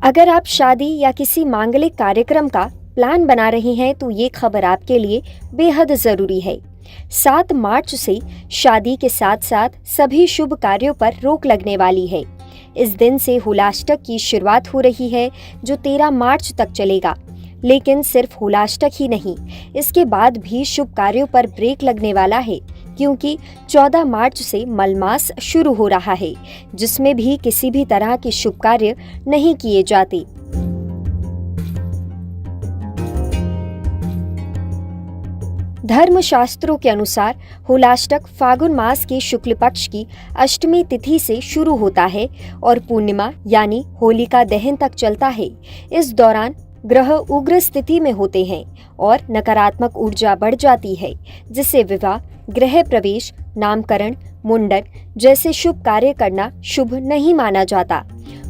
अगर आप शादी या किसी मांगलिक कार्यक्रम का प्लान बना रहे हैं तो ये खबर आपके लिए बेहद ज़रूरी है। 7 मार्च से शादी के साथ साथ सभी शुभ कार्यों पर रोक लगने वाली है। इस दिन से हुलाष्टक की शुरुआत हो रही है जो 13 मार्च तक चलेगा। लेकिन सिर्फ हुलाष्टक ही नहीं, इसके बाद भी शुभ कार्यों पर ब्रेक लगने वाला है, क्योंकि 14 मार्च से मलमास शुरू हो रहा है, जिसमें भी किसी भी तरह के शुभ कार्य नहीं किए जाते। धर्मशास्त्रों के अनुसार हुलाष्टक फागुन मास के शुक्ल पक्ष की अष्टमी तिथि से शुरू होता है और पूर्णिमा यानी होलिका दहन तक चलता है। इस दौरान ग्रह उग्र स्थिति में होते हैं और नकारात्मक ऊर्जा बढ़ जाती है, जिससे विवाह, गृह प्रवेश, नामकरण, मुंडन जैसे शुभ कार्य करना शुभ नहीं माना जाता।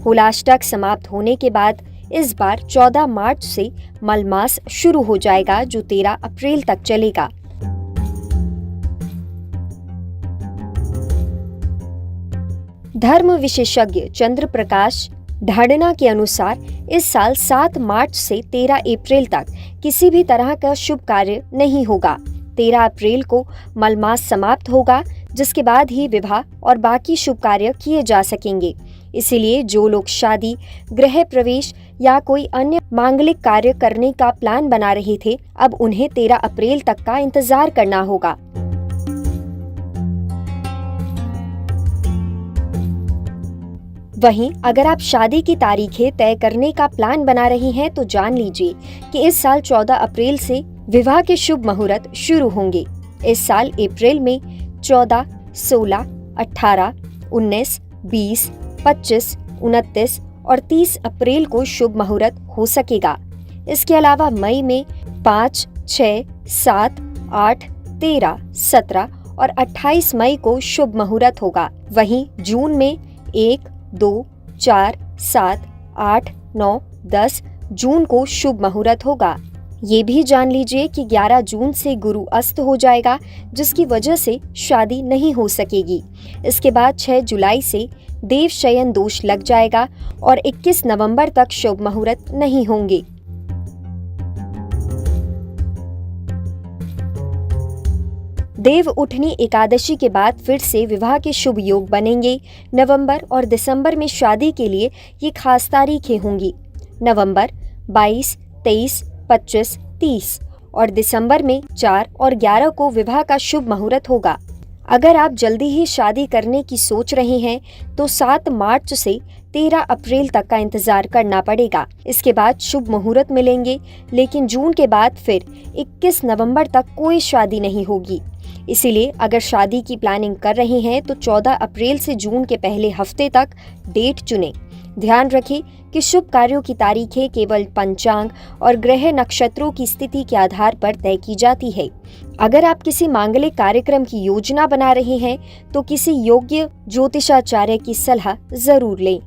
हुलाष्टक समाप्त होने के बाद इस बार 14 मार्च से मलमास शुरू हो जाएगा जो 13 अप्रैल तक चलेगा। धर्म विशेषज्ञ चंद्र प्रकाश ढाडना के अनुसार इस साल 7 मार्च से 13 अप्रैल तक किसी भी तरह का शुभ कार्य नहीं होगा। 13 अप्रैल को मलमास समाप्त होगा, जिसके बाद ही विवाह और बाकी शुभ कार्य किए जा सकेंगे। इसीलिए जो लोग शादी, गृह प्रवेश या कोई अन्य मांगलिक कार्य करने का प्लान बना रहे थे, अब उन्हें 13 अप्रैल तक का इंतजार करना होगा। वहीं अगर आप शादी की तारीखें तय करने का प्लान बना रही हैं तो जान लीजिए कि इस साल 14 अप्रैल से विवाह के शुभ मुहूर्त शुरू होंगे। इस साल अप्रैल में 14, 16, 18, 19, 20, 25, 29 और 30 अप्रैल को शुभ मुहूर्त हो सकेगा। इसके अलावा मई में 5, 6, 7, 8, 13, 17 और 28 मई को शुभ मुहूर्त होगा। वहीं जून में 1, 2, 4, 7, 8, 9, 10 जून को शुभ मुहूर्त होगा। ये भी जान लीजिए कि 11 जून से गुरु अस्त हो जाएगा, जिसकी वजह से शादी नहीं हो सकेगी। इसके बाद 6 जुलाई से देव शयन दोष लग जाएगा और 21 नवंबर तक शुभ मुहूर्त नहीं होंगे। देव उठनी एकादशी के बाद फिर से विवाह के शुभ योग बनेंगे। नवंबर और दिसंबर में शादी के लिए ये खास तारीखें होंगी। नवंबर 22, 23, 25, 30 और दिसंबर में 4 और 11 को विवाह का शुभ मुहूर्त होगा। अगर आप जल्दी ही शादी करने की सोच रहे हैं तो 7 मार्च से 13 अप्रैल तक का इंतजार करना पड़ेगा। इसके बाद शुभ मुहूर्त मिलेंगे, लेकिन जून के बाद फिर 21 नवंबर तक कोई शादी नहीं होगी। इसीलिए अगर शादी की प्लानिंग कर रहे हैं तो 14 अप्रैल से जून के पहले हफ्ते तक डेट चुनें। ध्यान रखें कि शुभ कार्यों की तारीखें केवल पंचांग और ग्रह नक्षत्रों की स्थिति के आधार पर तय की जाती है। अगर आप किसी मांगलिक कार्यक्रम की योजना बना रहे हैं तो किसी योग्य ज्योतिषाचार्य की सलाह जरूर लें।